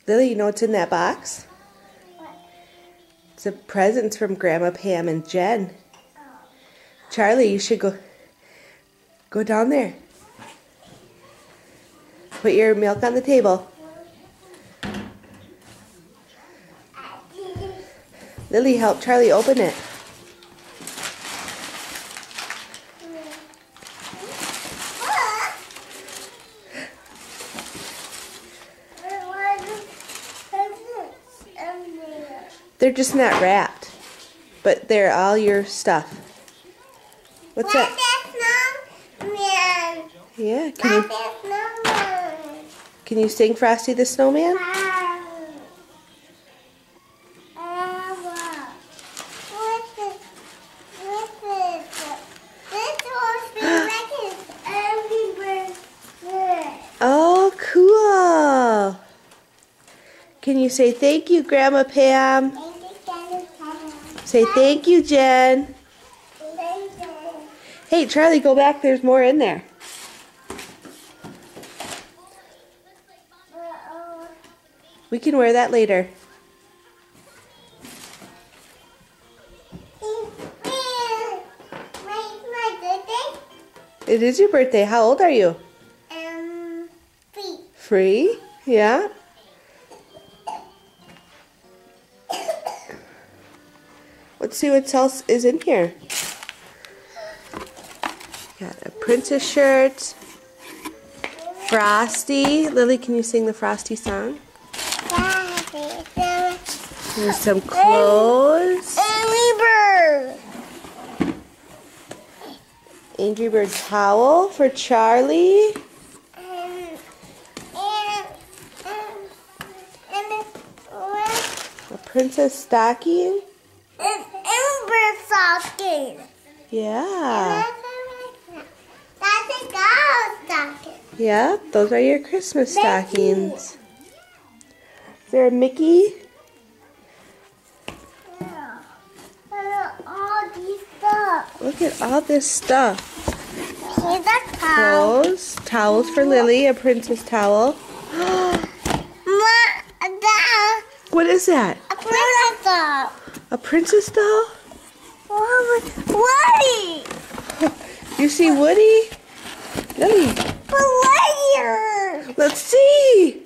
Lily, you know what's in that box? What? It's a present from Grandma Pam and Jen. Oh. Charlie, you should go down there. Put your milk on the table. Lily, help Charlie open it. They're just not wrapped, but they're all your stuff. What's that? Snowman. Yeah, Snowman. can you sing Frosty the Snowman? Oh, cool. Can you say thank you, Grandma Pam? Say thank you, Jen. Hey, Charlie, go back. There's more in there. We can wear that later. It is your birthday. How old are you? 3. Free? Yeah? Let's see what else is in here. Got a princess shirt. Frosty. Lily, can you sing the Frosty song? There's some clothes. Angry Bird towel for Charlie. A princess stocking. Stocking. Yeah. That's a girl stocking. Yeah, those are your Christmas stockings. Is there a Mickey? Yeah. All these stuff. Look at all this stuff. Here's a towel. Clothes, towels for Lily, a princess towel. What is that? A princess doll. A princess doll? Woody. You see Woody? Lily, Lightyear. let's see.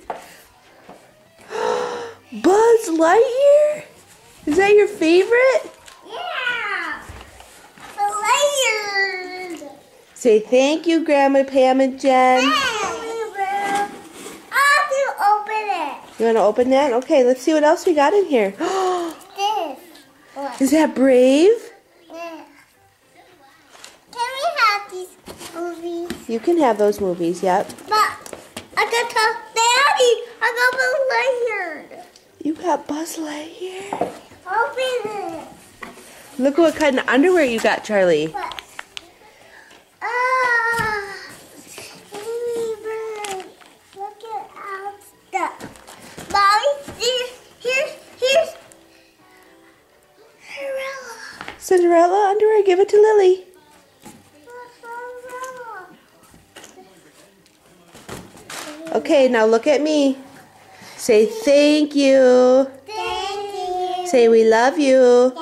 Buzz Lightyear? Is that your favorite? Yeah. Lightyear. Say thank you, Grandma Pam and Jen. You want to open that? Okay, let's see what else we got in here. Is that Brave? Yeah. Can we have these movies? You can have those movies, yep. But I got Daddy. I got Buzz Lightyear. You got Buzz Lightyear. Open it. Look what kind of underwear you got, Charlie. What? Look at our stuff. Mommy, here's Cinderella. Cinderella underwear, give it to Lily. Okay, now look at me. Say thank you. Thank you. Say we love you.